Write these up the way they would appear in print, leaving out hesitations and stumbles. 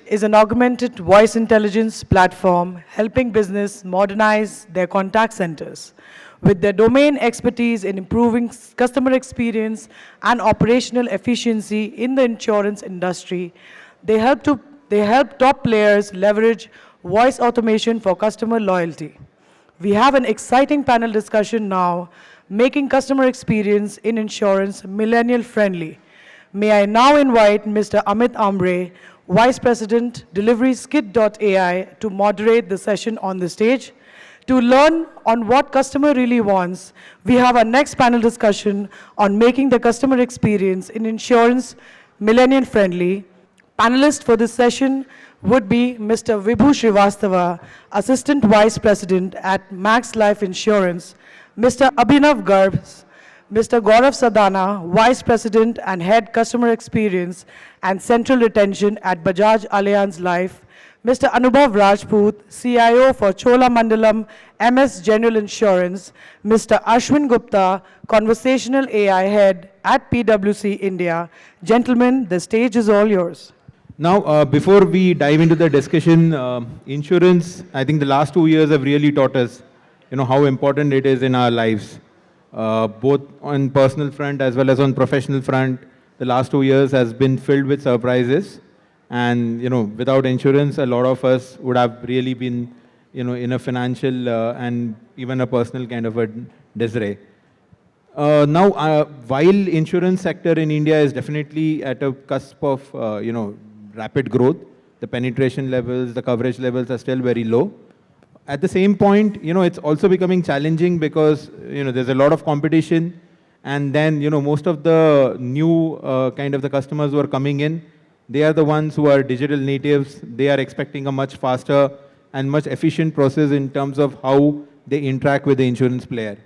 is an augmented voice intelligence platform helping business modernize their contact centers. With their domain expertise in improving customer experience and operational efficiency in the insurance industry, they help top players leverage voice automation for customer loyalty. We have an exciting panel discussion now, making customer experience in insurance millennial friendly. May I now invite Mr. Amit Ambre, Vice President, Delivery Skit.ai, to moderate the session on the stage. To learn on what customer really wants, we have our next panel discussion on making the customer experience in insurance millennial friendly. Panelist for this session would be Mr. Vibhu Srivastava, Assistant Vice President at Max Life Insurance, Mr. Abhinav Garg, Mr. Gaurav Sadana, Vice President and Head Customer Experience and Central Retention at Bajaj Allianz Life, Mr. Anubhav Rajput, CIO for Cholamandalam MS General Insurance, Mr. Ashwin Gupta, Conversational AI Head at PwC India. Gentlemen, the stage is all yours. Now, before we dive into the discussion, insurance, I think the last 2 years have really taught us, how important it is in our lives. Both on personal front as well as on professional front, the last 2 years has been filled with surprises. And, without insurance, a lot of us would have really been, in a financial and even a personal kind of a disarray. Now, while insurance sector in India is definitely at a cusp of, rapid growth, the penetration levels, the coverage levels are still very low. At the same point, it's also becoming challenging because, there's a lot of competition. And then, most of the new kind of the customers who are coming in, they are the ones who are digital natives. They are expecting a much faster and much efficient process in terms of how they interact with the insurance player.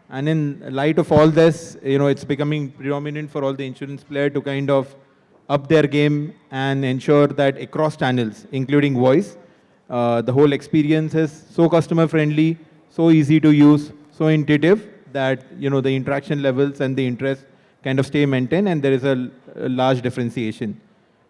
And in light of all this, it's becoming predominant for all the insurance players to kind of up their game and ensure that across channels, including voice, the whole experience is so customer friendly, so easy to use, so intuitive that the interaction levels and the interest kind of stay maintained, and there is a large differentiation.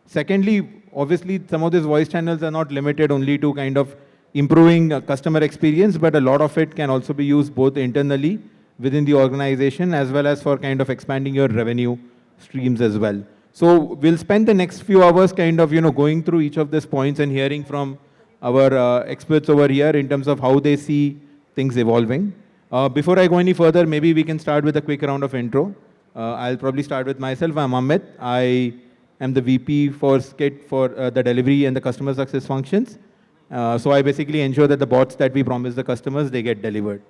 Secondly, obviously, some of these voice channels are not limited only to kind of improving customer experience, but a lot of it can also be used both internally within the organization as well as for kind of expanding your revenue streams as well. So we'll spend the next few hours kind of, going through each of these points and hearing from our experts over here in terms of how they see things evolving. Before I go any further, maybe we can start with a quick round of intro. I'll probably start with myself. I'm Amit. I am the VP for Skit for the delivery and the customer success functions. So I basically ensure that the bots that we promise the customers, they get delivered.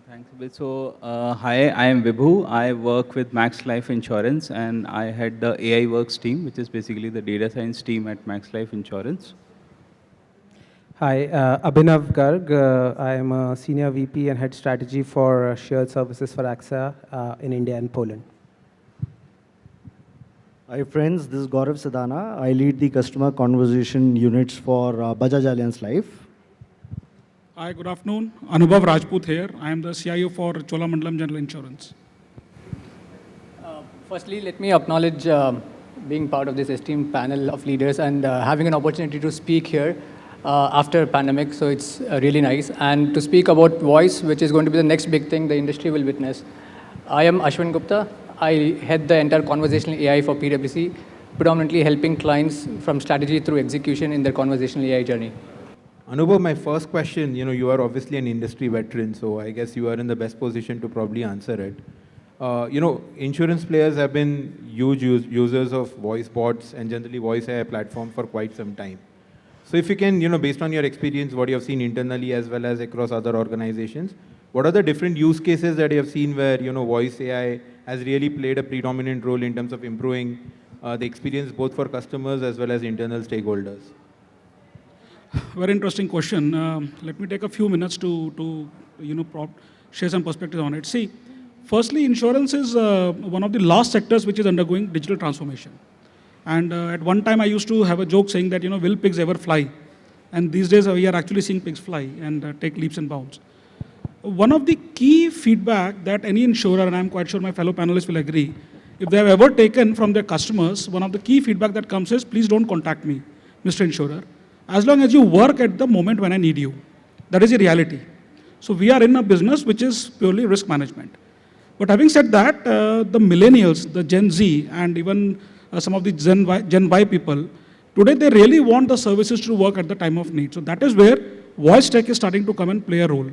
Thanks, Amit. So, hi, I am Vibhu. I work with Max Life Insurance, and I head the AI Works team, which is basically the data science team at Max Life Insurance. Hi, Abhinav Garg. I am a Senior VP and Head Strategy for Shared Services for AXA in India and Poland. Hi friends, this is Gaurav Sadana. I lead the customer conversation units for Bajaj Allianz Life. Hi, good afternoon. Anubhav Rajput here. I am the CIO for Cholamandalam General Insurance. Firstly, let me acknowledge being part of this esteemed panel of leaders and having an opportunity to speak here after pandemic. So it's really nice. And to speak about voice, which is going to be the next big thing the industry will witness. I am Ashwin Gupta. I head the entire conversational AI for PwC, predominantly helping clients from strategy through execution in their conversational AI journey. Anubhav, my first question, you are obviously an industry veteran, so I guess you are in the best position to probably answer it. Insurance players have been huge users of voice bots and generally voice AI platform for quite some time. So if you can, based on your experience, what you have seen internally as well as across other organizations, what are the different use cases that you have seen where, voice AI has really played a predominant role in terms of improving the experience both for customers as well as internal stakeholders? Very interesting question. Let me take a few minutes to share some perspective on it. See, firstly, insurance is one of the last sectors which is undergoing digital transformation. And at one time, I used to have a joke saying that, will pigs ever fly? And these days, we are actually seeing pigs fly and take leaps and bounds. One of the key feedback that any insurer, and I'm quite sure my fellow panelists will agree, if they have ever taken from their customers, one of the key feedback that comes is, please don't contact me, Mr. Insurer, as long as you work at the moment when I need you. That is the reality. So we are in a business which is purely risk management. But having said that, the millennials, the Gen Z, and even some of the Gen Y people, today they really want the services to work at the time of need. So that is where VoiceTech is starting to come and play a role.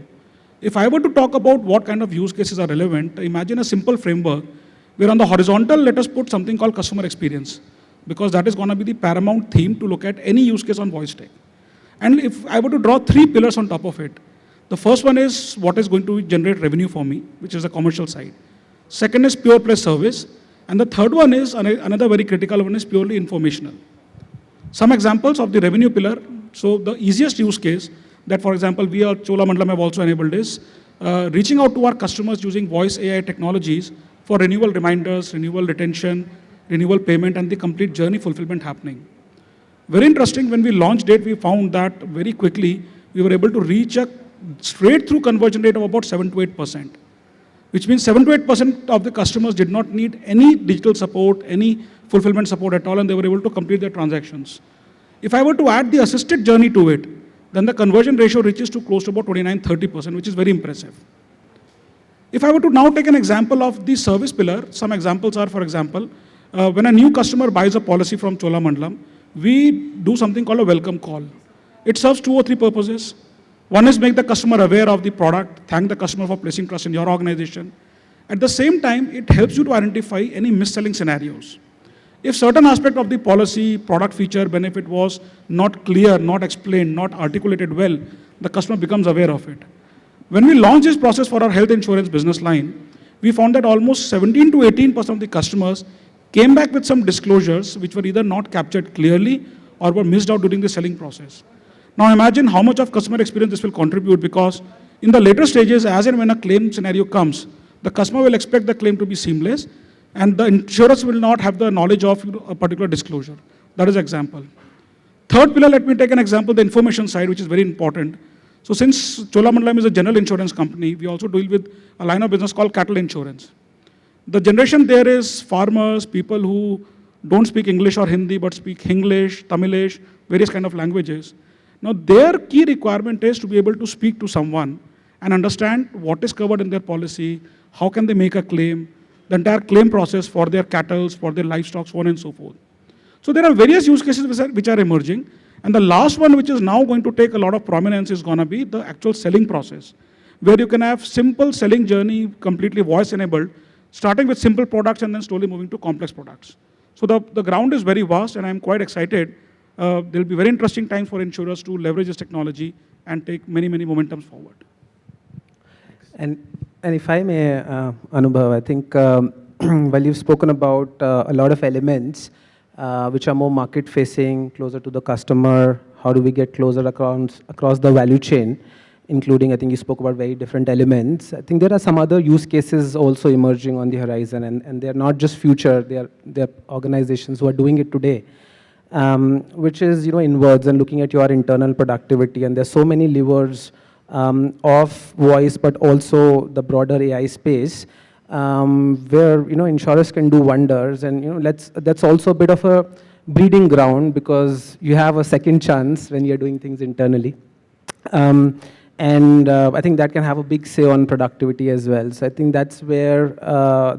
If I were to talk about what kind of use cases are relevant, imagine a simple framework where on the horizontal, let us put something called customer experience, because that is going to be the paramount theme to look at any use case on VoiceTech. And if I were to draw 3 pillars on top of it, the first one is what is going to generate revenue for me, which is the commercial side. Second is pure play service. And the third one is, another very critical one, is purely informational. Some examples of the revenue pillar. So the easiest use case that, for example, we at Cholamandalam have also enabled is reaching out to our customers using voice AI technologies for renewal reminders, renewal retention, renewal payment, and the complete journey fulfillment happening. Very interesting, when we launched it, we found that very quickly we were able to reach a straight through conversion rate of about 7 to 8%, which means 7 to 8% of the customers did not need any digital support, any fulfillment support at all, and they were able to complete their transactions. If I were to add the assisted journey to it, then the conversion ratio reaches to close to about 29-30%, which is very impressive. If I were to now take an example of the service pillar, some examples are, for example, when a new customer buys a policy from Cholamandalam, we do something called a welcome call. It serves 2 or 3 purposes. One is make the customer aware of the product, thank the customer for placing trust in your organization. At the same time, it helps you to identify any mis-selling scenarios. If certain aspect of the policy, product feature, benefit was not clear, not explained, not articulated well, the customer becomes aware of it. When we launched this process for our health insurance business line, we found that almost 17 to 18% of the customers came back with some disclosures which were either not captured clearly or were missed out during the selling process. Now imagine how much of customer experience this will contribute, because in the later stages, as and when a claim scenario comes, the customer will expect the claim to be seamless, and the insurers will not have the knowledge of a particular disclosure. That is an example. Third pillar, let me take an example, the information side, which is very important. So since Cholamandalam is a general insurance company, we also deal with a line of business called cattle insurance. The generation there is farmers, people who don't speak English or Hindi, but speak English, Tamilish, various kind of languages. Now their key requirement is to be able to speak to someone and understand what is covered in their policy, how can they make a claim, the entire claim process for their cattle, for their livestock, so on and so forth. So there are various use cases which are emerging. And the last one, which is now going to take a lot of prominence, is going to be the actual selling process, where you can have simple selling journey, completely voice enabled, starting with simple products and then slowly moving to complex products. So the ground is very vast, and I'm quite excited. There will be very interesting times for insurers to leverage this technology and take many, many momentums forward. And if I may, Anubhav, I think while you've spoken about a lot of elements which are more market-facing, closer to the customer, how do we get closer across the value chain, including, I think you spoke about very different elements. I think there are some other use cases also emerging on the horizon, and they're not just future, they're organizations who are doing it today, which is, inwards and looking at your internal productivity. And there's so many levers of voice, but also the broader AI space, where insurers can do wonders. And that's also a bit of a breeding ground, because you have a second chance when you're doing things internally. And I think that can have a big say on productivity as well. So I think that's where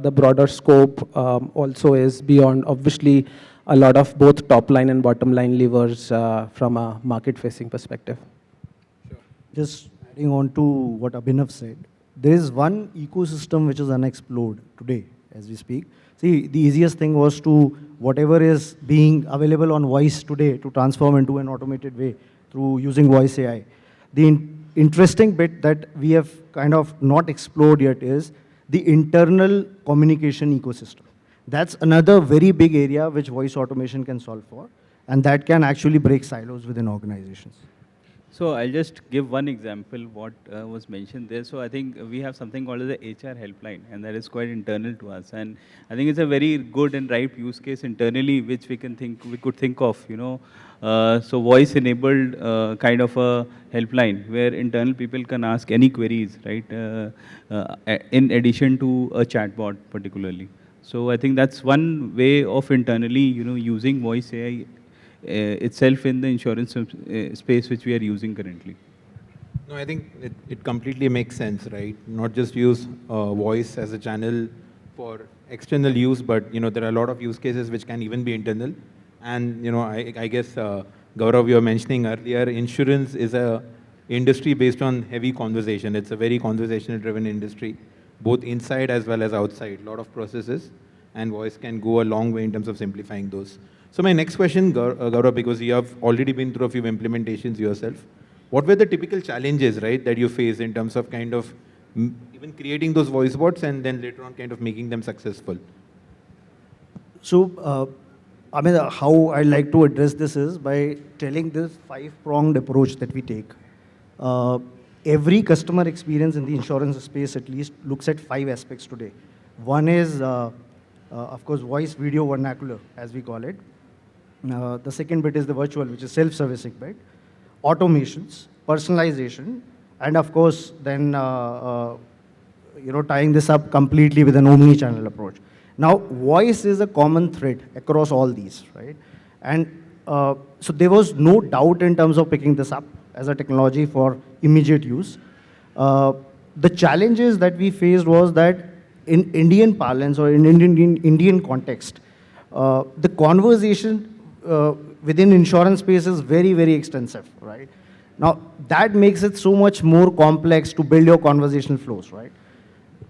the broader scope also is, beyond obviously a lot of both top line and bottom line levers from a market facing perspective. Sure. Just adding on to what Abhinav said, there is one ecosystem which is unexplored today as we speak. See, the easiest thing was to whatever is being available on voice today to transform into an automated way through using voice AI. The interesting bit that we have kind of not explored yet is the internal communication ecosystem. That's another very big area which voice automation can solve for, and that can actually break silos within organizations. So I'll just give one example what was mentioned there. So I think we have something called as the HR helpline, and that is quite internal to us. And I think it's a very good and ripe use case internally, which we could think of, so voice-enabled kind of a helpline where internal people can ask any queries, right? In addition to a chatbot particularly. So I think that's one way of internally, using voice AI itself in the insurance space which we are using currently. No, I think it completely makes sense, right? Not just use voice as a channel for external use, but there are a lot of use cases which can even be internal. And I guess Gaurav, you were mentioning earlier, insurance is a industry based on heavy conversation. It's a very conversational-driven industry, both inside as well as outside. A lot of processes, and voice can go a long way in terms of simplifying those. So my next question, Gaurav, because you have already been through a few implementations yourself, what were the typical challenges, right, that you faced in terms of kind of even creating those voice bots and then later on kind of making them successful? So, I mean, how I'd like to address this is by telling this 5-pronged approach that we take. Every customer experience in the insurance space at least looks at 5 aspects today. One is, of course, voice, video, vernacular, as we call it. The second bit is the virtual, which is self-servicing bit. Automations, personalization, and of course, then tying this up completely with an omni-channel approach. Now, voice is a common thread across all these, right? And so there was no doubt in terms of picking this up as a technology for immediate use. The challenges that we faced was that in Indian parlance or in Indian context, the conversation within insurance space is very, very extensive, right? Now, that makes it so much more complex to build your conversational flows, right?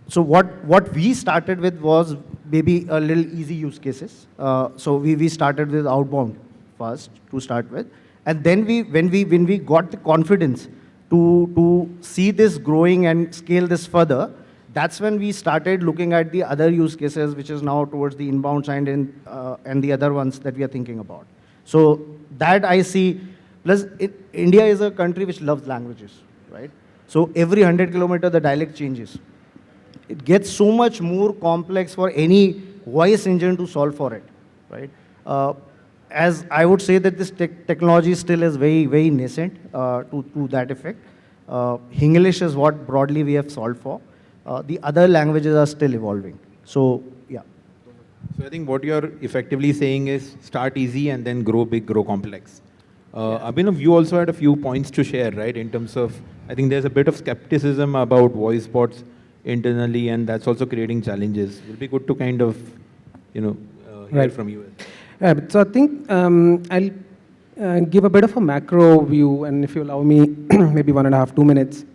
So what we started with was maybe a little easy use cases. So we started with outbound first to start with. And then when we got the confidence to see this growing and scale this further, that's when we started looking at the other use cases, which is now towards the inbound side and the other ones that we are thinking about. So that I see, plus India is a country which loves languages, right? So every 100 kilometers, the dialect changes. It gets so much more complex for any voice engine to solve for it, right? As I would say that this technology still is very, very nascent to that effect. English is what broadly we have solved for. The other languages are still evolving. So, yeah. So I think what you're effectively saying is start easy and then grow big, grow complex. Abhinav, you also had a few points to share, right? In terms of, I think there's a bit of skepticism about voice bots internally, and that's also creating challenges. It'll be good to kind of, hear from you. So I think I'll give a bit of a macro view, and if you allow me, maybe 1.5, 2 minutes.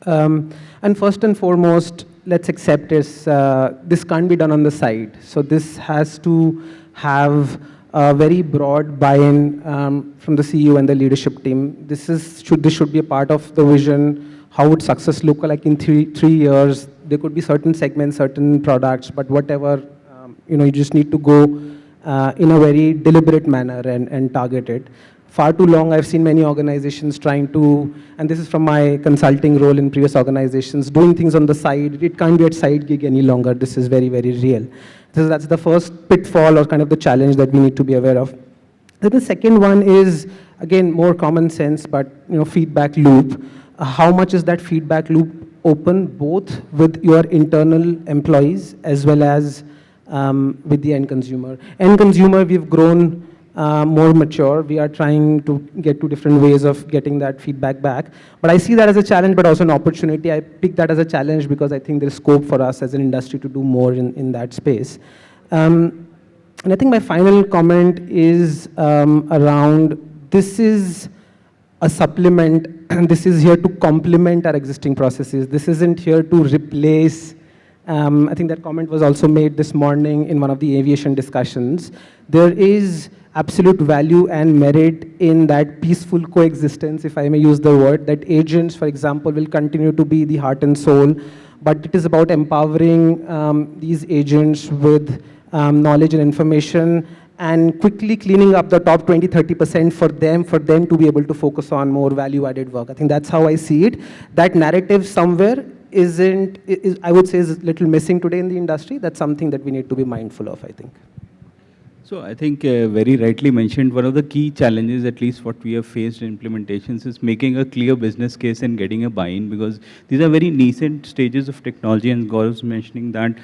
And first and foremost, let's accept this can't be done on the side. So this has to have a very broad buy-in from the CEO and the leadership team. This should be a part of the vision. How would success look like in three years? There could be certain segments, certain products, but whatever, you just need to go in a very deliberate manner and target it. Far too long, I've seen many organizations trying to, and this is from my consulting role in previous organizations, doing things on the side. It can't be a side gig any longer. This is very, very real. So that's the first pitfall or kind of the challenge that we need to be aware of. Then the second one is, again, more common sense, but feedback loop. How much is that feedback loop open, both with your internal employees as well as with the end consumer? End consumer, we've grown more mature. We are trying to get to different ways of getting that feedback back. But I see that as a challenge, but also an opportunity. I pick that as a challenge because I think there's scope for us as an industry to do more in that space. And I think my final comment is around, this is a supplement, and this is here to complement our existing processes. This isn't here to replace. I think that comment was also made this morning in one of the aviation discussions. There is absolute value and merit in that peaceful coexistence, if I may use the word, that agents, for example, will continue to be the heart and soul, but it is about empowering these agents with knowledge and information and quickly cleaning up the top 20, 30% for them to be able to focus on more value-added work. I think that's how I see it. That narrative somewhere I would say is a little missing today in the industry. That's something that we need to be mindful of, I think. So I think very rightly mentioned, one of the key challenges, at least what we have faced in implementations, is making a clear business case and getting a buy-in, because these are very nascent stages of technology, and Gaurav's mentioning that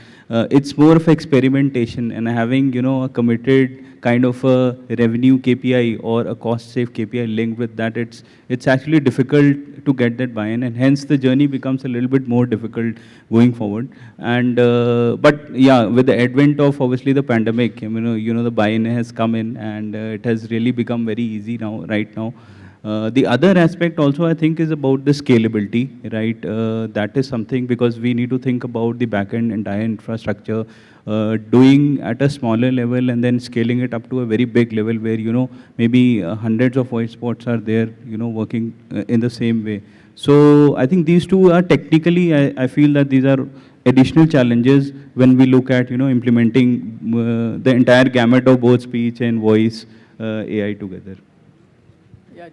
it's more of experimentation, and having, you know, a committed kind of a revenue KPI or a cost-save KPI linked with that, it's actually difficult to get that buy-in, and hence the journey becomes a little bit more difficult going forward. And but yeah, with the advent of obviously the pandemic, the buy-in has come in, and it has really become very easy now, right now. The other aspect also, I think, is about the scalability, right? That is something, because we need to think about the back-end entire infrastructure, doing at a smaller level and then scaling it up to a very big level where, maybe hundreds of voice bots are there, working in the same way. So I think these two are technically, I feel that these are additional challenges when we look at, implementing the entire gamut of both speech and voice AI together. Yeah,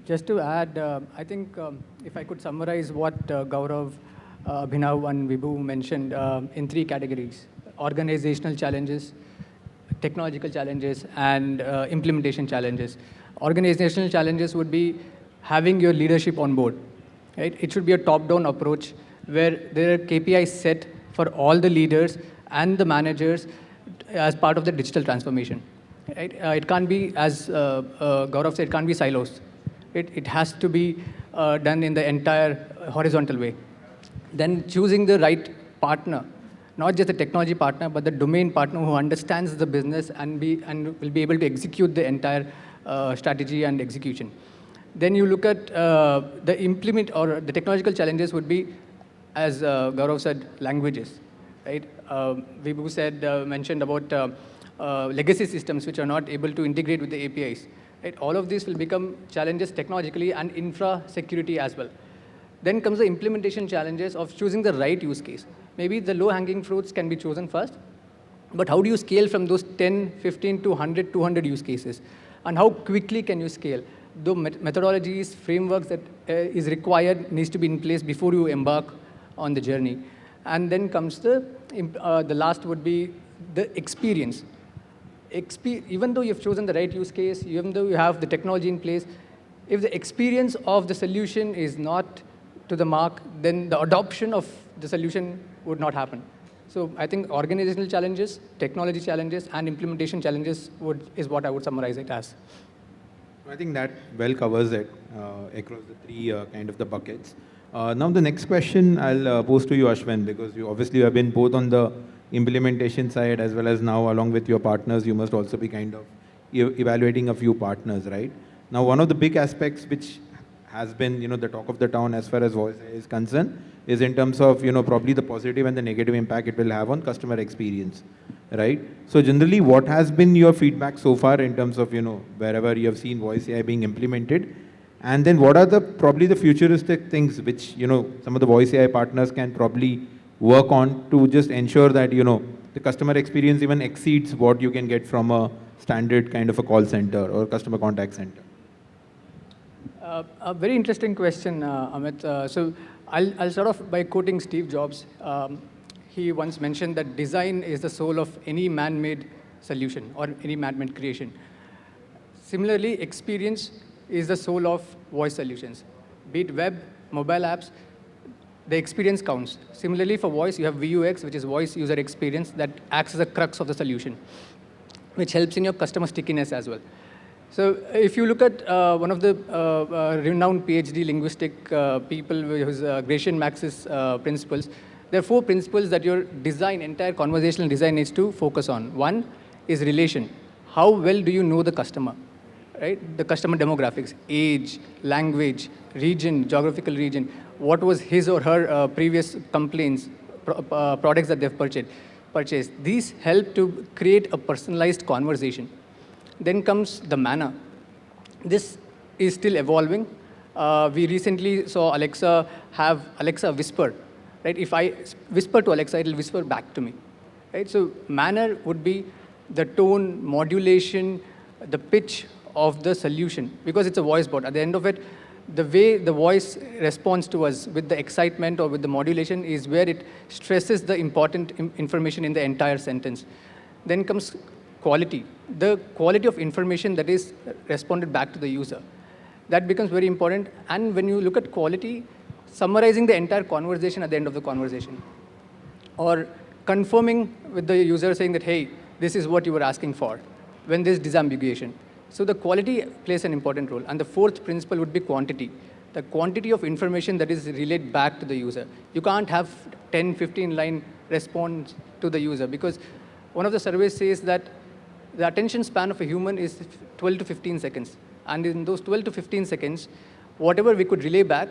just to add, I think if I could summarize what Gaurav, Abhinav and Vibhu mentioned in three categories: organizational challenges, technological challenges, and implementation challenges. Organizational challenges would be having your leadership on board, right? It should be a top-down approach where there are KPIs set for all the leaders and the managers as part of the digital transformation. Right? It can't be, as Gaurav said, it can't be silos. It has to be done in the entire horizontal way. Then choosing the right partner, not just the technology partner, but the domain partner who understands the business and will be able to execute the entire strategy and execution. Then you look at the technological challenges would be, as Gaurav said, languages, right? Vibhu mentioned about legacy systems which are not able to integrate with the APIs. Right? All of these will become challenges technologically and infra security as well. Then comes the implementation challenges of choosing the right use case. Maybe the low-hanging fruits can be chosen first, but how do you scale from those 10, 15 to 100, 200 use cases? And how quickly can you scale? The methodologies, frameworks that is required needs to be in place before you embark on the journey. And then comes the last would be the experience. Even though you've chosen the right use case, even though you have the technology in place, if the experience of the solution is not to the mark, then the adoption of the solution would not happen. So I think organizational challenges, technology challenges, and implementation challenges is what I would summarize it as. I think that well covers it across the three kind of the buckets. Now the next question I'll pose to you, Ashwin, because you obviously have been both on the implementation side as well as now along with your partners, you must also be kind of evaluating a few partners, right? Now one of the big aspects which has been, the talk of the town as far as voice is concerned is in terms of, probably the positive and the negative impact it will have on customer experience, right? So generally, what has been your feedback so far in terms of, wherever you have seen voice AI being implemented? And then what are probably the futuristic things which, some of the voice AI partners can probably work on to just ensure that, the customer experience even exceeds what you can get from a standard kind of a call center or customer contact center? A very interesting question, Amit. So I'll start off by quoting Steve Jobs. He once mentioned that design is the soul of any man-made solution or any man-made creation. Similarly, experience is the soul of voice solutions. Be it web, mobile apps, the experience counts. Similarly, for voice, you have VUX, which is voice user experience, that acts as a crux of the solution, which helps in your customer stickiness as well. So if you look at one of the renowned PhD linguistic people, who's Gratian Max's principles, there are 4 principles that your entire conversational design needs to focus on. One is relation. How well do you know the customer? Right? The customer demographics, age, language, region, geographical region, what was his or her previous complaints, products that they've purchased. These help to create a personalized conversation. Then comes the manner. This is still evolving. We recently saw Alexa have Alexa whisper. Right? If I whisper to Alexa, it'll whisper back to me. Right? So manner would be the tone, modulation, the pitch of the solution, because it's a voice bot. At the end of it, the way the voice responds to us with the excitement or with the modulation is where it stresses the important information in the entire sentence. Then comes quality, the quality of information that is responded back to the user. That becomes very important. And when you look at quality, summarizing the entire conversation at the end of the conversation, or confirming with the user saying that, hey, this is what you were asking for, when there's disambiguation. So the quality plays an important role. And the fourth principle would be quantity. The quantity of information that is relayed back to the user. You can't have 10, 15 line response to the user, because one of the surveys says that the attention span of a human is 12 to 15 seconds. And in those 12 to 15 seconds, whatever we could relay back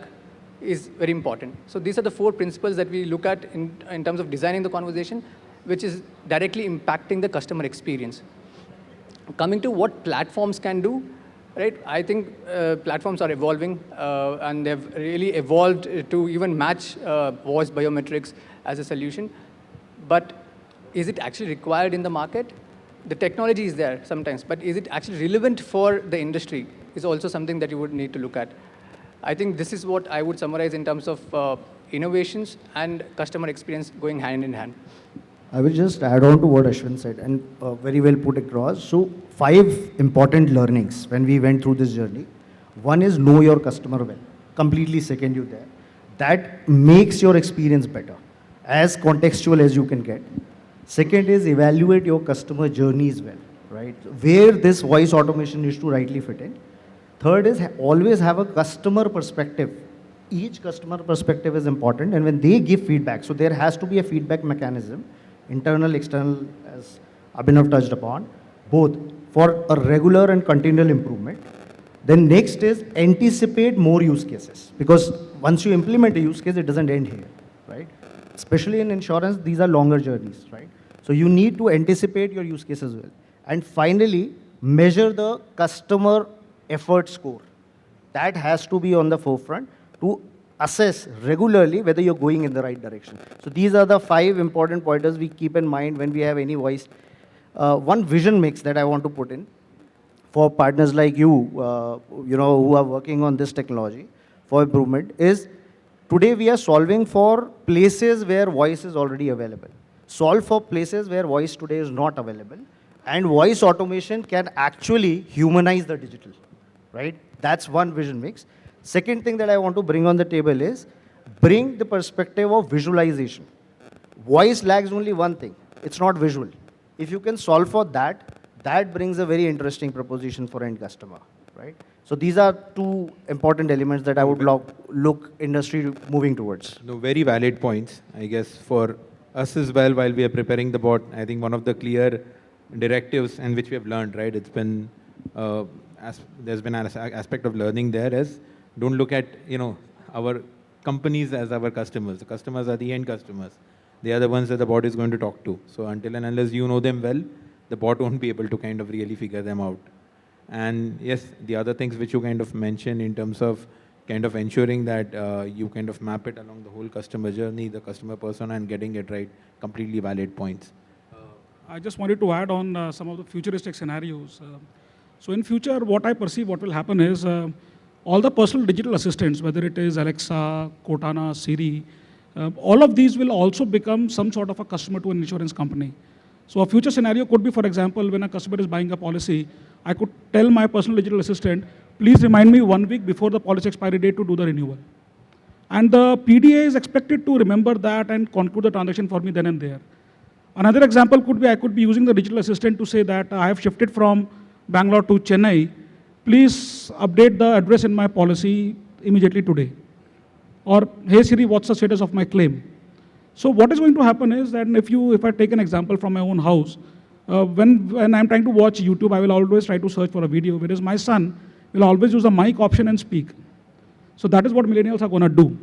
is very important. So these are the four principles that we look at in terms of designing the conversation, which is directly impacting the customer experience. Coming to what platforms can do, right? I think platforms are evolving, and they've really evolved to even match voice biometrics as a solution. But is it actually required in the market? The technology is there sometimes, but is it actually relevant for the industry is also something that you would need to look at. I think this is what I would summarize in terms of innovations and customer experience going hand in hand. I will just add on to what Ashwin said, and very well put across. So 5 important learnings when we went through this journey. One is know your customer well. Completely second you there. That makes your experience better, as contextual as you can get. Second is evaluate your customer journeys well, right? Where this voice automation is to rightly fit in. Third is always have a customer perspective. Each customer perspective is important, and when they give feedback, so there has to be a feedback mechanism, internal, external, as Abhinav touched upon, both for a regular and continual improvement. Then next is anticipate more use cases, because once you implement a use case, it doesn't end here, right? Especially in insurance, these are longer journeys, right? So you need to anticipate your use cases well. And finally, measure the customer effort score. That has to be on the forefront to assess regularly whether you're going in the right direction. So these are the 5 important pointers we keep in mind when we have any voice. One vision mix that I want to put in for partners like you, who are working on this technology for improvement is, today we are solving for places where voice is already available. Solve for places where voice today is not available. And voice automation can actually humanize the digital, right? That's one vision mix. Second thing that I want to bring on the table is bring the perspective of visualization. Voice lags only one thing. It's not visual. If you can solve for that, that brings a very interesting proposition for end customer, right? So these are 2 important elements that I would look industry moving towards. No, very valid points, I guess, for us as well while we are preparing the bot. I think one of the clear directives and which we have learned, right? It's been, there's been an aspect of learning there as don't look at, our companies as our customers. The customers are the end customers. They are the ones that the bot is going to talk to. So until and unless you know them well, the bot won't be able to kind of really figure them out. And yes, the other things which you kind of mentioned in terms of kind of ensuring that you kind of map it along the whole customer journey, the customer persona, and getting it right, completely valid points. I just wanted to add on some of the futuristic scenarios. So in future, what I perceive what will happen is all the personal digital assistants, whether it is Alexa, Cortana, Siri, all of these will also become some sort of a customer to an insurance company. So a future scenario could be, for example, when a customer is buying a policy, I could tell my personal digital assistant, please remind me 1 week before the policy expiry date to do the renewal. And the PDA is expected to remember that and conclude the transaction for me then and there. Another example could be, I could be using the digital assistant to say that I have shifted from Bangalore to Chennai. Please update the address in my policy immediately today. Or, hey Siri, what's the status of my claim? So what is going to happen is that if I take an example from my own house, when I'm trying to watch YouTube, I will always try to search for a video, whereas my son will always use the mic option and speak. So that is what millennials are going to do.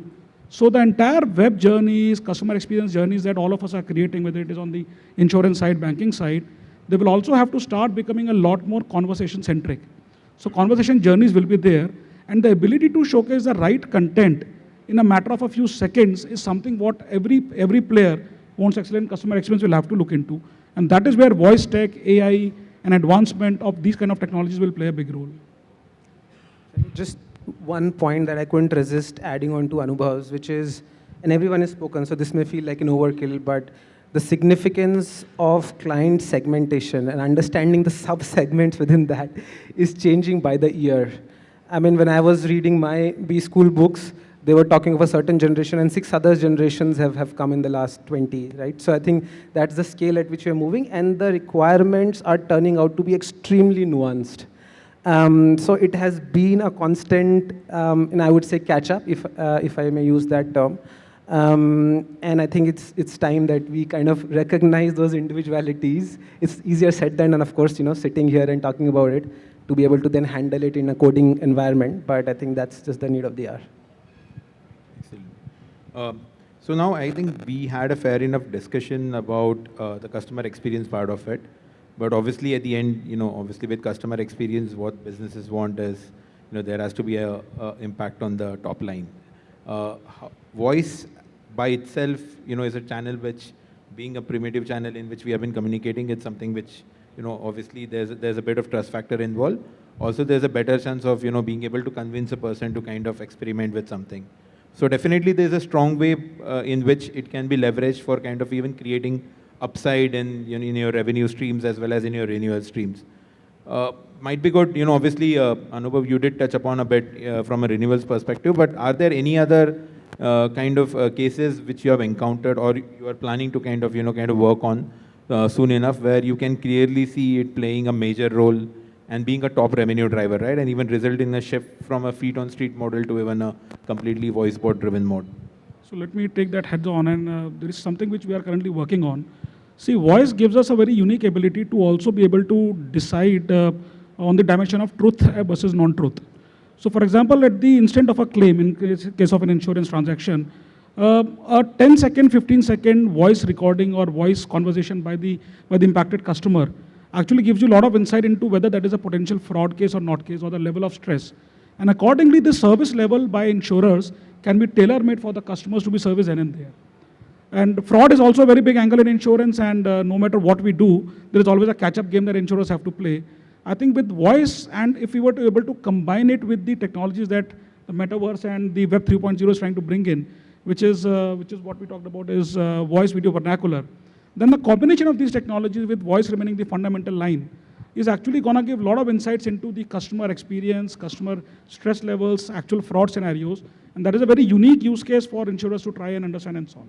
So the entire web journeys, customer experience journeys that all of us are creating, whether it is on the insurance side, banking side, they will also have to start becoming a lot more conversation centric. So conversation journeys will be there, and the ability to showcase the right content in a matter of a few seconds is something what every player who wants excellent customer experience will have to look into. And that is where voice tech, AI, and advancement of these kind of technologies will play a big role. Just one point that I couldn't resist adding on to Anubhav's, which is, and everyone has spoken, so this may feel like an overkill, but the significance of client segmentation and understanding the sub-segments within that is changing by the year. I mean, when I was reading my B school books, they were talking of a certain generation, and 6 other generations have come in the last 20, right? So I think that's the scale at which we're moving, and the requirements are turning out to be extremely nuanced. So it has been a constant, and I would say catch-up, if I may use that term. And I think it's time that we kind of recognize those individualities. It's easier said than done, of course, sitting here and talking about it, to be able to then handle it in a coding environment. But I think that's just the need of the hour. Excellent. So now I think we had a fair enough discussion about the customer experience part of it. But obviously at the end, obviously with customer experience, what businesses want is, there has to be a impact on the top line. Voice by itself, is a channel which, being a primitive channel in which we have been communicating, it's something which, obviously there's a bit of trust factor involved. Also, there's a better chance of, being able to convince a person to kind of experiment with something. So definitely there's a strong way in which it can be leveraged for kind of even creating upside in your revenue streams as well as in your renewal streams. Might be good, obviously, Anubhav, you did touch upon a bit from a renewals perspective, but are there any other kind of cases which you have encountered or you are planning to kind of work on soon enough where you can clearly see it playing a major role and being a top revenue driver, right? And even result in a shift from a feet on street model to even a completely voice bot driven mode. So let me take that heads on, and there is something which we are currently working on. See, voice gives us a very unique ability to also be able to decide on the dimension of truth versus non-truth. So for example, at the instant of a claim, in case of an insurance transaction, a 10-second, 15-second voice recording or voice conversation by the impacted customer actually gives you a lot of insight into whether that is a potential fraud case or not case, or the level of stress. And accordingly, the service level by insurers can be tailor-made for the customers to be serviced then and there. And fraud is also a very big angle in insurance, and no matter what we do, there is always a catch-up game that insurers have to play. I think with voice, and if we were to able to combine it with the technologies that the metaverse and the Web 3.0 is trying to bring in, which is what we talked about is voice video vernacular, then the combination of these technologies with voice remaining the fundamental line is actually going to give a lot of insights into the customer experience, customer stress levels, actual fraud scenarios, and that is a very unique use case for insurers to try and understand and solve.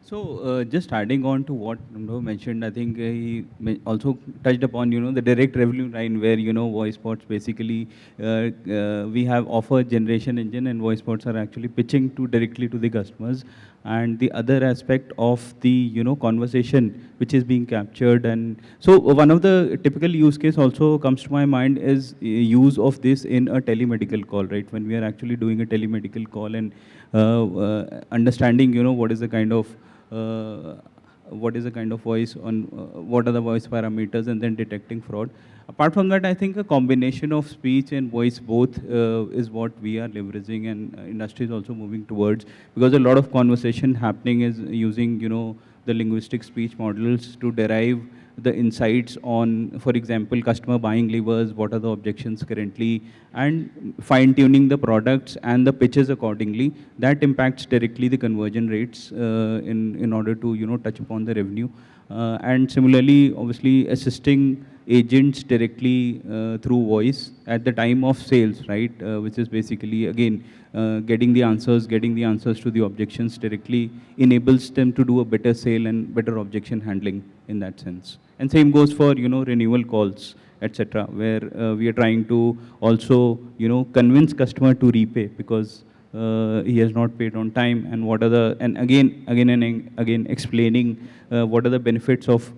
So just adding on to what Anubhav mentioned, I think he also touched upon, the direct revenue line where, voice bots basically, we have offer generation engine and voice bots are actually pitching directly to the customers. And the other aspect of the, conversation which is being captured. And so one of the typical use case also comes to my mind is use of this in a telemedical call, right? When we are actually doing a telemedical call and understanding, what is the kind of voice on what are the voice parameters, and then detecting fraud. Apart from that, I think a combination of speech and voice both is what we are leveraging, and industry is also moving towards, because a lot of conversation happening is using, the linguistic speech models to derive the insights on, for example, customer buying levers, what are the objections currently, and fine-tuning the products and the pitches accordingly. That impacts directly the conversion rates in order to, touch upon the revenue. And similarly, obviously, assisting agents directly through voice at the time of sales, right? Which is basically, again, getting the answers to the objections directly enables them to do a better sale and better objection handling in that sense. And same goes for, renewal calls, etc., where we are trying to also, convince customer to repay because he has not paid on time, and what are the, and again explaining what are the benefits of,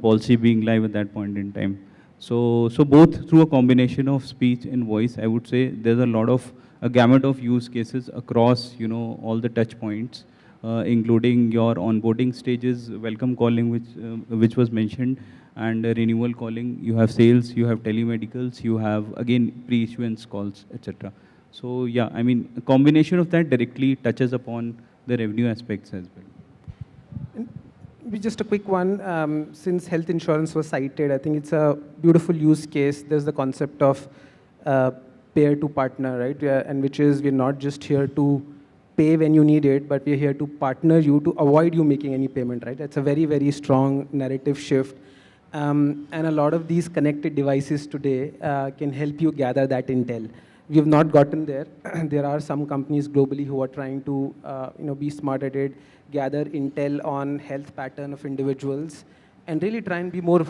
policy being live at that point in time. So both through a combination of speech and voice, I would say there's a gamut of use cases across, all the touch points, including your onboarding stages, welcome calling, which was mentioned, and renewal calling. You have sales, you have telemedicals, you have, again, pre-issuance calls, etc. So yeah, I mean, a combination of that directly touches upon the revenue aspects as well. Just a quick one, since health insurance was cited, I think it's a beautiful use case. There's the concept of pair to partner, right? And which is, we're not just here to pay when you need it, but we're here to partner you to avoid you making any payment, right? That's a very, very strong narrative shift. And a lot of these connected devices today can help you gather that intel. We have not gotten there. There are some companies globally who are trying to be smart at it, gather intel on health pattern of individuals, and really try and be more,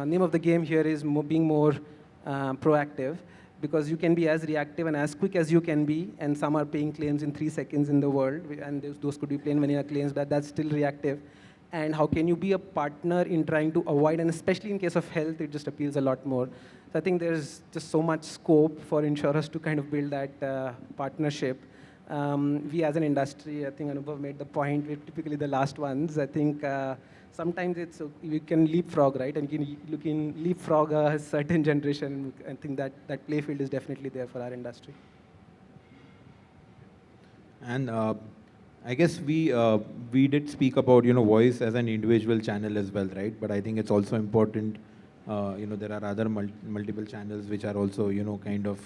name of the game here is being more proactive, because you can be as reactive and as quick as you can be, and some are paying claims in 3 seconds in the world, and those could be plain vanilla claims, but that's still reactive. And how can you be a partner in trying to avoid, and especially in case of health, it just appeals a lot more. So I think there's just so much scope for insurers to kind of build that partnership. We as an industry, I think Anubhav made the point, we're typically the last ones. I think sometimes you can leapfrog, right? And you can leapfrog a certain generation. I think that play field is definitely there for our industry. And I guess we did speak about voice as an individual channel as well, right? But I think it's also important. There are other multiple channels which are also kind of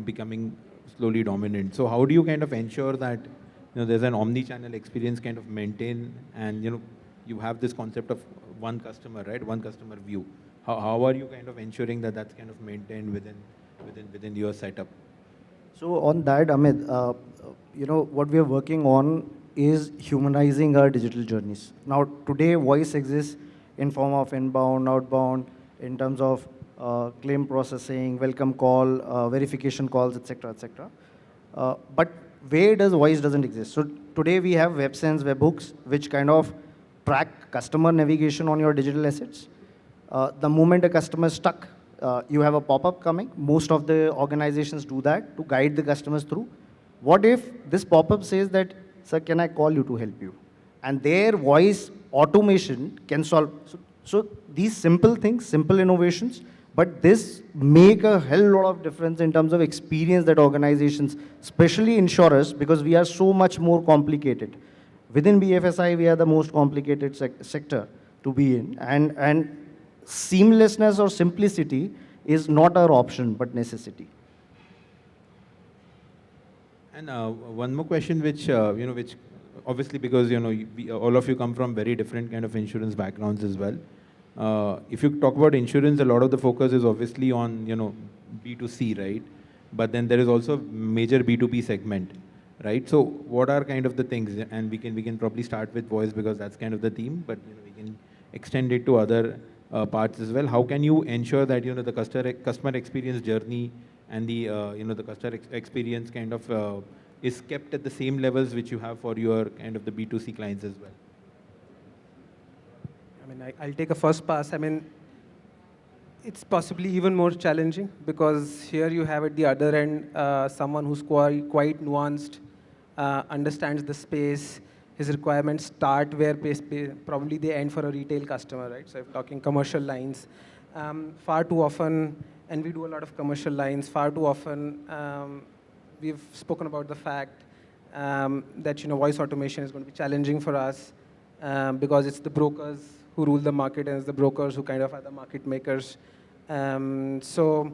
becoming slowly dominant. So how do you kind of ensure that there's an omni-channel experience kind of maintain, and you have this concept of one customer, right? One customer view. How are you kind of ensuring that that's kind of maintained within your setup? So on that, Amit, what we are working on is humanizing our digital journeys. Now, today, voice exists in form of inbound, outbound, in terms of claim processing, welcome call, verification calls, etc., etc. But where does voice doesn't exist? So today we have WebSense, webhooks, which kind of track customer navigation on your digital assets. The moment a customer is stuck, you have a pop-up coming. Most of the organizations do that to guide the customers through. What if this pop-up says that, sir, can I call you to help you? And their voice automation can solve. So these simple things, simple innovations, but this make a hell lot of difference in terms of experience that organizations, especially insurers, because we are so much more complicated. Within BFSI, we are the most complicated sector to be in. And seamlessness or simplicity is not our option, but necessity. And one more question, which which obviously because all of you come from very different kind of insurance backgrounds as well. If you talk about insurance, a lot of the focus is obviously on B2C, right? But then there is also major B2B segment, right? So what are kind of the things, and we can probably start with voice because that's kind of the theme, but we can extend it to other parts as well. How can you ensure that the customer experience journey and the the customer experience kind of is kept at the same levels which you have for your kind of the B2C clients as well? I mean, I'll take a first pass. I mean, it's possibly even more challenging because here you have at the other end someone who's quite nuanced, understands the space. His requirements start where probably they end for a retail customer, right? So if talking commercial lines, far too often, and we do a lot of commercial lines, far too often we've spoken about the fact that voice automation is going to be challenging for us because it's the brokers who rule the market and it's the brokers who kind of are the market makers. So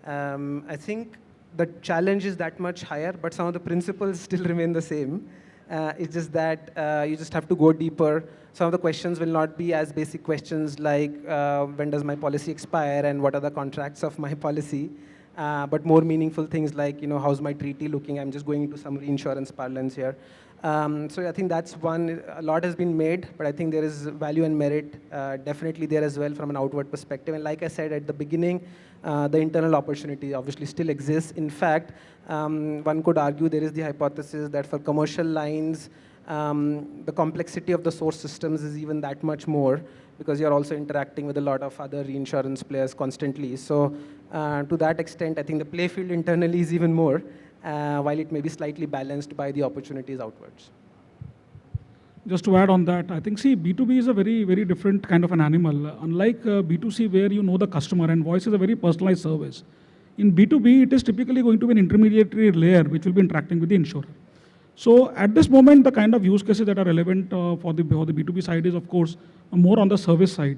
I think the challenge is that much higher, but some of the principles still remain the same. It's just that you just have to go deeper. Some of the questions will not be as basic questions like when does my policy expire and what are the contracts of my policy, but more meaningful things like how's my treaty looking. I'm just going into some reinsurance parlance here. So I think that's one. A lot has been made, but I think there is value and merit definitely there as well from an outward perspective. And like I said at the beginning, the internal opportunity obviously still exists. In fact, one could argue there is the hypothesis that for commercial lines, the complexity of the source systems is even that much more because you're also interacting with a lot of other reinsurance players constantly. So to that extent, I think the play field internally is even more, while it may be slightly balanced by the opportunities outwards. Just to add on that, I think, B2B is a very, very different kind of an animal. Unlike B2C, where you know the customer and voice is a very personalized service. In B2B, it is typically going to be an intermediary layer which will be interacting with the insurer. So at this moment, the kind of use cases that are relevant for the B2B side is, of course, more on the service side.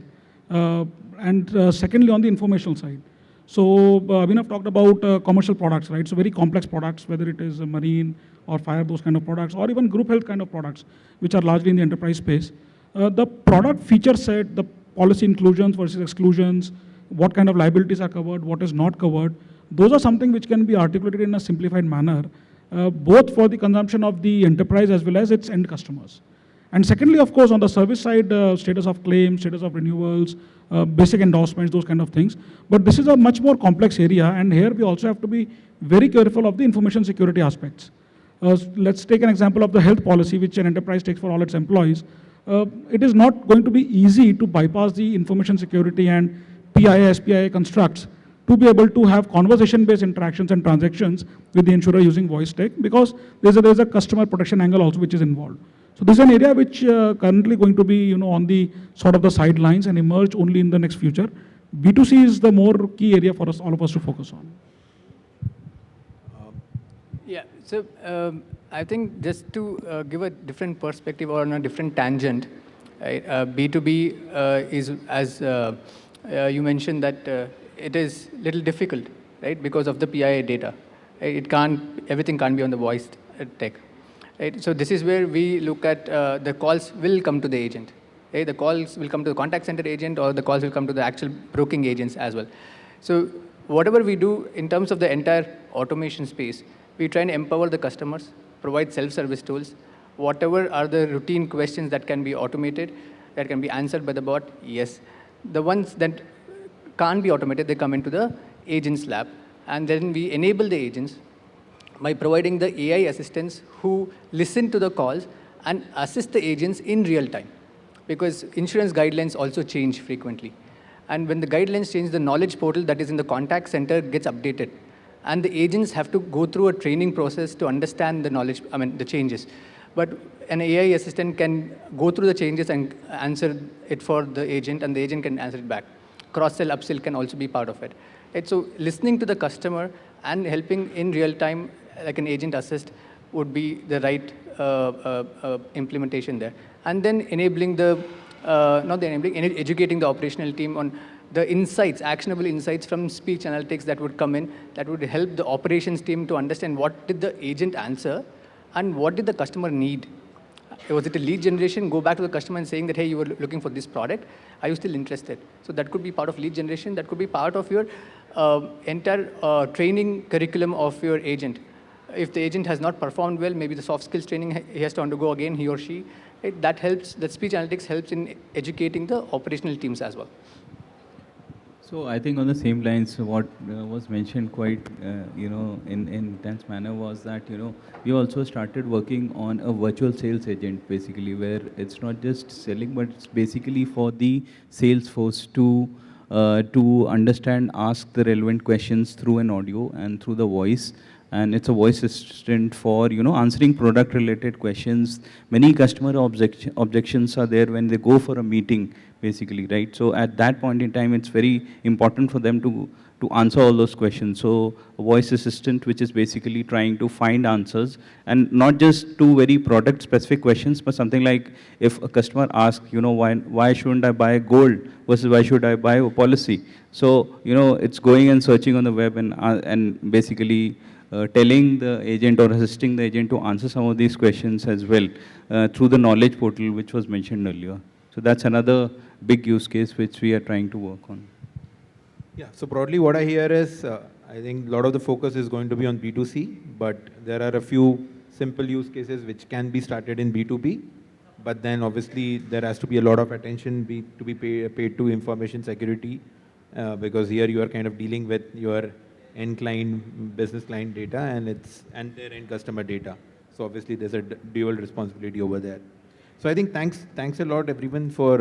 And secondly, on the informational side. So Abhinav talked about commercial products, right? So very complex products, whether it is marine or fire, those kind of products, or even group health kind of products, which are largely in the enterprise space. The product feature set, the policy inclusions versus exclusions, what kind of liabilities are covered, what is not covered, those are something which can be articulated in a simplified manner, both for the consumption of the enterprise as well as its end customers. And secondly, of course, on the service side, status of claims, status of renewals, basic endorsements, those kind of things. But this is a much more complex area, and here we also have to be very careful of the information security aspects. Let's take an example of the health policy, which an enterprise takes for all its employees. It is not going to be easy to bypass the information security and PII, SPII constructs to be able to have conversation-based interactions and transactions with the insurer using VoiceTech, because there's a customer protection angle also which is involved. So this is an area which currently going to be on the sort of the sidelines and emerge only in the next future. B2C is the more key area for us, all of us to focus on. Yeah, so I think just to give a different perspective or on a different tangent, right, B2B is, as you mentioned, that it is little difficult, right, because of the PII data. Right? Everything can't be on the voice tech. Right? So this is where we look at the calls will come to the agent. Right? The calls will come to the contact center agent, or the calls will come to the actual broking agents as well. So whatever we do in terms of the entire automation space, we try and empower the customers, provide self-service tools. Whatever are the routine questions that can be automated, that can be answered by the bot, yes. The ones that can't be automated, they come into the agent's lab. And then we enable the agents by providing the AI assistants who listen to the calls and assist the agents in real time. Because insurance guidelines also change frequently. And when the guidelines change, the knowledge portal that is in the contact center gets updated. And the agents have to go through a training process to understand the changes. But an AI assistant can go through the changes and answer it for the agent, and the agent can answer it back. Cross-sell, upsell can also be part of it. Right? So listening to the customer and helping in real time, like an agent assist, would be the right implementation there. And then enabling educating the operational team on the insights, actionable insights from speech analytics that would come in, that would help the operations team to understand what did the agent answer and what did the customer need. Was it a lead generation? Go back to the customer and saying that, hey, you were looking for this product. Are you still interested? So that could be part of lead generation. That could be part of your entire training curriculum of your agent. If the agent has not performed well, maybe the soft skills training he has to undergo again, he or she. Right? That helps, that speech analytics helps in educating the operational teams as well. So I think on the same lines, what was mentioned quite, in intense manner was that, we also started working on a virtual sales agent, basically, where it's not just selling, but it's basically for the sales force to understand, ask the relevant questions through an audio and through the voice. And it's a voice assistant for, answering product-related questions. Many customer objections are there when they go for a meeting, basically, right? So at that point in time, it's very important for them to answer all those questions. So a voice assistant, which is basically trying to find answers, and not just to very product-specific questions, but something like if a customer asks, why shouldn't I buy gold versus why should I buy a policy? So, it's going and searching on the web and basically telling the agent or assisting the agent to answer some of these questions as well through the knowledge portal, which was mentioned earlier. So that's another big use case which we are trying to work on. Yeah, so broadly what I hear is, I think a lot of the focus is going to be on B2C, but there are a few simple use cases which can be started in B2B, but then obviously there has to be a lot of attention to be paid to information security, because here you are kind of dealing with your end client, business client data and their end customer data. So obviously there's a dual responsibility over there. So I think thanks a lot everyone for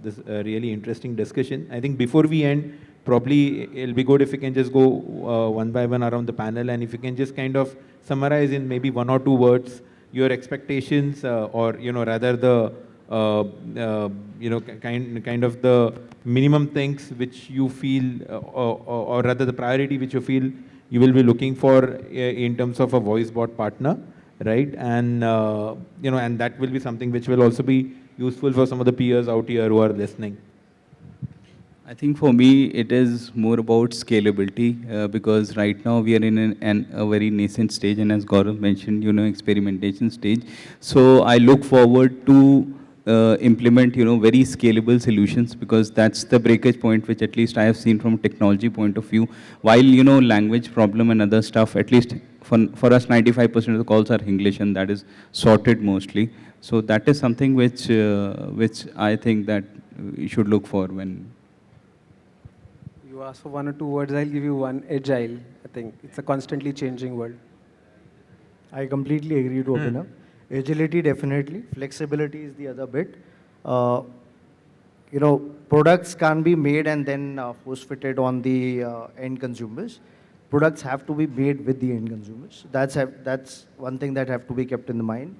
this really interesting discussion. I think before we end, probably it'll be good if you can just go one by one around the panel, and if you can just kind of summarize in maybe 1 or 2 words your expectations, or rather the kind of the minimum things which you feel, or rather the priority which you feel you will be looking for in terms of a voice bot partner, right? And and that will be something which will also be useful for some of the peers out here who are listening. I think for me, it is more about scalability because right now we are in a very nascent stage, and as Gaurav mentioned, experimentation stage. So I look forward to implement, very scalable solutions because that's the breakage point, which at least I have seen from technology point of view. While, language problem and other stuff, at least for us, 95% of the calls are English, and that is sorted mostly. So that is something which I think that you should look for when. You ask for one or two words, I'll give you one. Agile, I think. It's a constantly changing world. I completely agree to Abhinav. Agility, definitely. Flexibility is the other bit. Products can't be made and then force-fitted on the end consumers. Products have to be made with the end consumers. That's one thing that have to be kept in mind.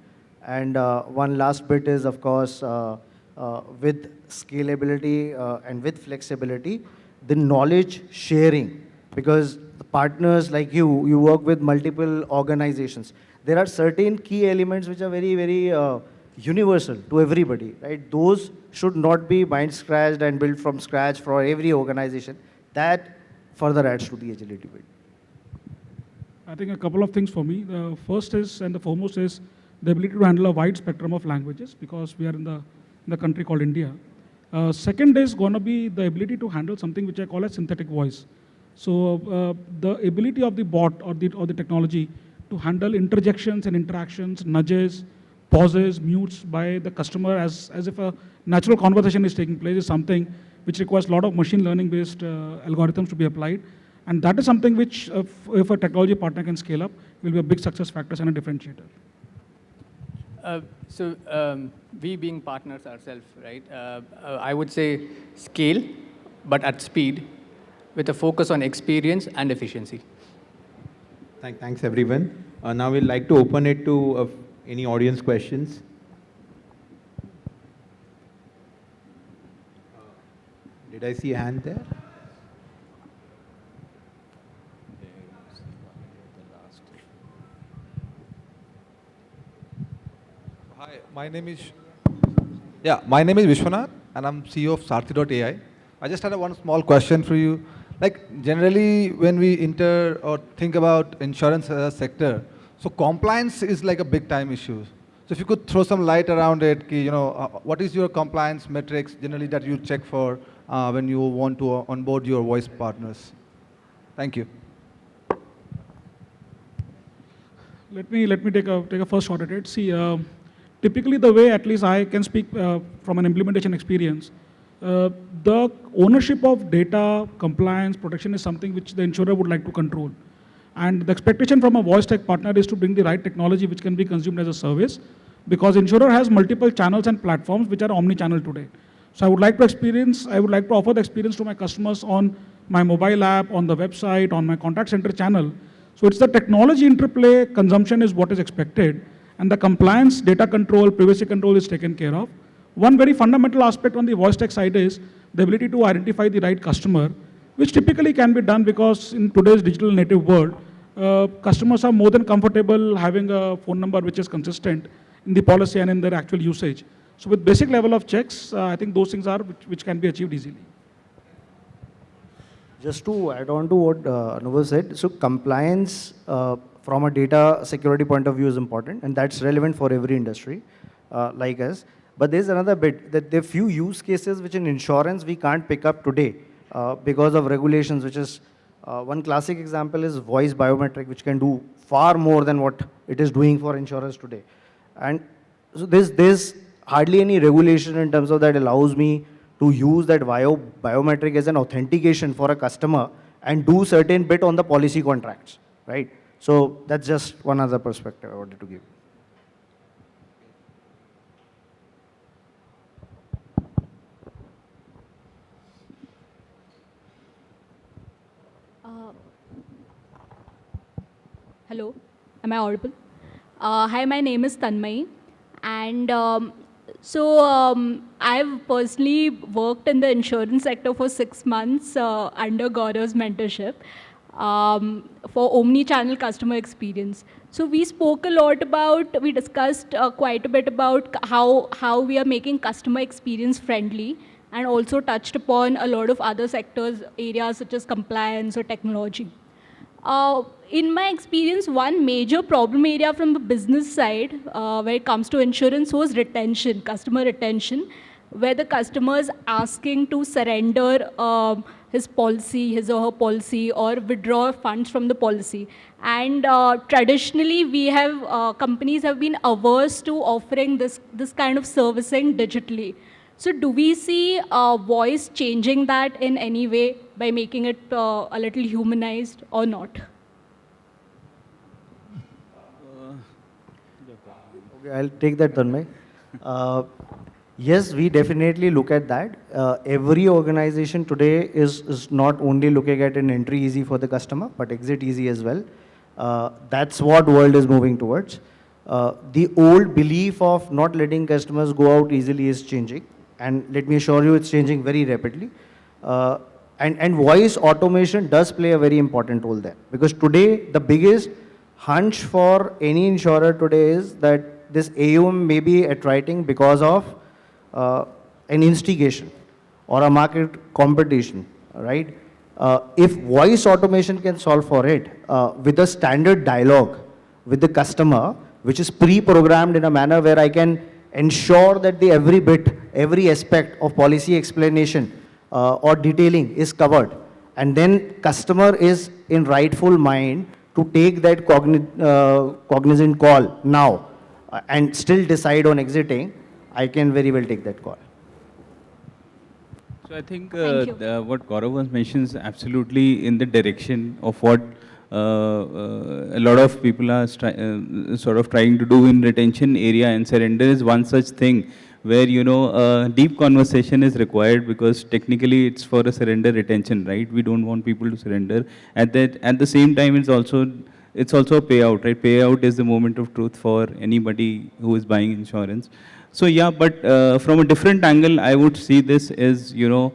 And one last bit is, of course, with scalability and with flexibility, the knowledge sharing, because the partners like you work with multiple organizations. There are certain key elements which are very, very universal to everybody, right? Those should not be mind-scratched and built from scratch for every organization. That further adds to the agility bit. I think a couple of things for me. The first is, and the foremost is, the ability to handle a wide spectrum of languages because we are in the country called India. Second is going to be the ability to handle something which I call a synthetic voice. So the ability of the bot or the technology to handle interjections and interactions, nudges, pauses, mutes by the customer as if a natural conversation is taking place is something which requires a lot of machine learning based algorithms to be applied. And that is something which, if a technology partner can scale up, will be a big success factor and a differentiator. We being partners ourselves, right? I would say scale, but at speed, with a focus on experience and efficiency. Thanks, everyone. Now we'd like to open it to any audience questions. Did I see a hand there? Hi, my name is Vishwanath, and I'm CEO of Sarthi.ai. I just had one small question for you. Like generally, when we enter or think about insurance as a sector, so compliance is like a big time issue. So if you could throw some light around it, what is your compliance metrics generally that you check for when you want to onboard your voice partners? Thank you. Let me take a first shot at it. See, typically the way at least I can speak from an implementation experience, the ownership of data, compliance, protection is something which the insurer would like to control. And the expectation from a VoiceTech partner is to bring the right technology which can be consumed as a service, because insurer has multiple channels and platforms which are omni-channel today. So I would like to offer the experience to my customers on my mobile app, on the website, on my contact center channel. So it's the technology interplay, consumption is what is expected, and the compliance, data control, privacy control is taken care of. One very fundamental aspect on the VoiceTech side is the ability to identify the right customer, which typically can be done because in today's digital native world, customers are more than comfortable having a phone number which is consistent in the policy and in their actual usage. So with basic level of checks, I think those things are which can be achieved easily. Just to add on to what Anubhav said, so compliance from a data security point of view is important, and that's relevant for every industry like us. But there's another bit that there are few use cases which in insurance we can't pick up today because of regulations, which is one classic example is voice biometric, which can do far more than what it is doing for insurance today. And so there's hardly any regulation in terms of that allows me to use that biometric as an authentication for a customer and do certain bit on the policy contracts, right? So that's just one other perspective I wanted to give. Hello, am I audible? Hi, my name is Tanmay, and I've personally worked in the insurance sector for 6 months under Gaurav's mentorship for omni-channel customer experience. So we spoke a lot about, we discussed quite a bit about how we are making customer experience friendly and also touched upon a lot of other sectors, areas such as compliance or technology. In my experience, one major problem area from the business side when it comes to insurance was retention, customer retention, where the customer is asking to surrender his policy, his or her policy, or withdraw funds from the policy. And traditionally, we have companies have been averse to offering this kind of servicing digitally. So do we see voice changing that in any way by making it a little humanized or not? Okay, I'll take that, Tanmay. Yes, we definitely look at that. Every organization today is not only looking at an entry easy for the customer, but exit easy as well. That's what world is moving towards. The old belief of not letting customers go out easily is changing. And let me assure you, it's changing very rapidly. And voice automation does play a very important role there. Because today, the biggest hunch for any insurer today is that this AUM may be attriting because of an instigation or a market competition, right? If voice automation can solve for it with a standard dialogue with the customer, which is pre-programmed in a manner where I can ensure that the every bit, every aspect of policy explanation or detailing is covered, and then customer is in rightful mind to take that cognizant call now and still decide on exiting, I can very well take that call. So I think Thank you. what Gaurav was mentioning is absolutely in the direction of what a lot of people are sort of trying to do in retention area, and surrender is one such thing where, you know, deep conversation is required, because technically it's for a surrender retention, right? We don't want people to surrender. At the same time, it's also a payout, right? Payout is the moment of truth for anybody who is buying insurance. So yeah, but from a different angle, I would see this as, you know,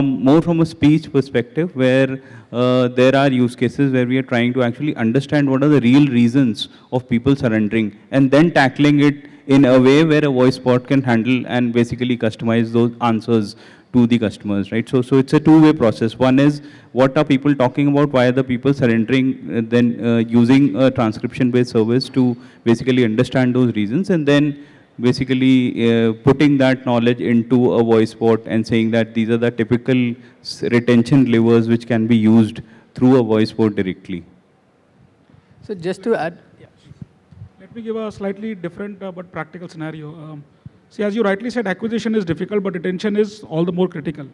more from a speech perspective, where there are use cases where we are trying to actually understand what are the real reasons of people surrendering, and then tackling it in a way where a voice bot can handle and basically customize those answers to the customers, right? So it's a two-way process. One is, what are people talking about? Why are the people surrendering? Then using a transcription-based service to basically understand those reasons, and then basically putting that knowledge into a voice bot and saying that these are the typical retention levers which can be used through a voice bot directly. So just to add, Let me give a slightly different but practical scenario. See, as you rightly said, acquisition is difficult, but retention is all the more critical.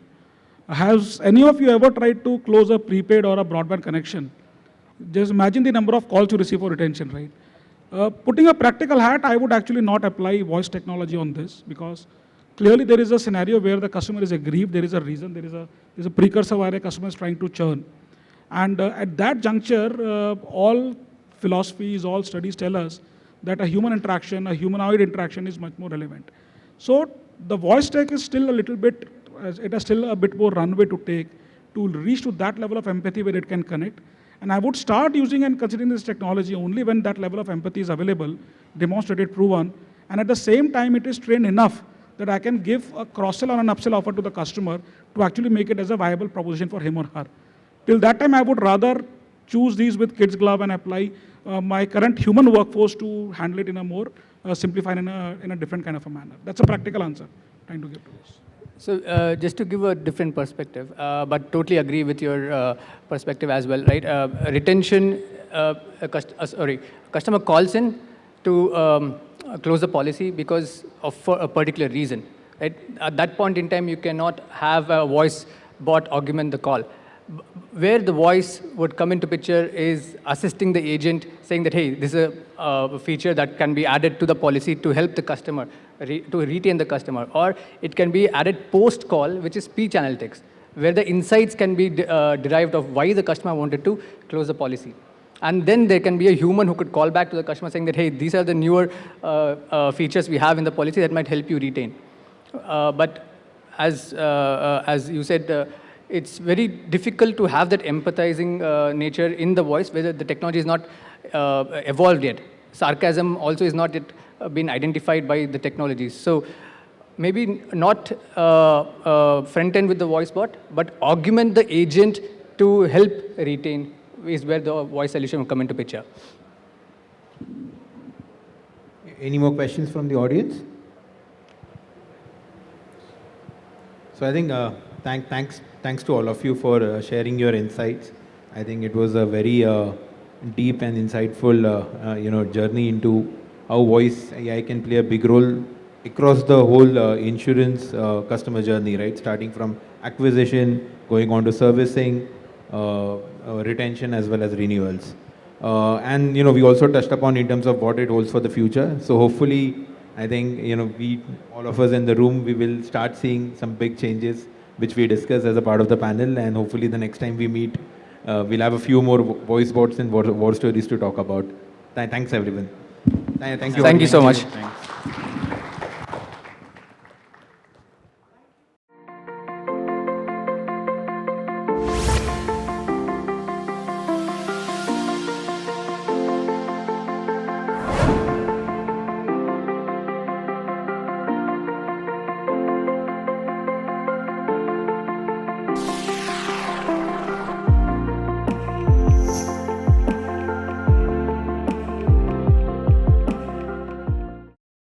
Has any of you ever tried to close a prepaid or a broadband connection? Just imagine the number of calls you receive for retention, right? Putting a practical hat, I would actually not apply voice technology on this, because clearly there is a scenario where the customer is aggrieved, there is a reason, there is a precursor where a customer is trying to churn. And at that juncture, all philosophies, all studies tell us that a human interaction, a humanoid interaction is much more relevant. So the voice tech is still a little bit, it has still a bit more runway to take to reach to that level of empathy where it can connect. And I would start using and considering this technology only when that level of empathy is available, demonstrated, proven, and at the same time it is trained enough that I can give a cross-sell or an upsell offer to the customer to actually make it as a viable proposition for him or her. Till that time, I would rather choose these with kids' glove and apply my current human workforce to handle it in a more simplified, in a different kind of a manner. That's a practical answer I'm trying to give to this. So just to give a different perspective, but totally agree with your perspective as well, right? Retention, customer calls in to close the policy because of for a particular reason, right? At that point in time, you cannot have a voice bot augment the call. Where the voice would come into picture is assisting the agent, saying that, hey, this is a feature that can be added to the policy to help the customer, to retain the customer. Or it can be added post-call, which is speech analytics, where the insights can be derived of why the customer wanted to close the policy. And then there can be a human who could call back to the customer saying that, hey, these are the newer features we have in the policy that might help you retain. But as you said, it's very difficult to have that empathizing nature in the voice, whether the technology is not evolved yet. Sarcasm also is not yet been identified by the technologies. So maybe not front end with the voice bot, but augment the agent to help retain is where the voice solution will come into picture. Any more questions from the audience? So I think thanks to all of you for sharing your insights. I think it was a very deep and insightful journey into how voice AI can play a big role across the whole insurance customer journey, right? Starting from acquisition, going on to servicing, retention as well as renewals. And we also touched upon in terms of what it holds for the future. So hopefully, I think we all of us in the room, we will start seeing some big changes which we discussed as a part of the panel, and hopefully the next time we meet, we'll have a few more voice bots and war stories to talk about. Thanks everyone. Thank you. Thank you so much. Thanks.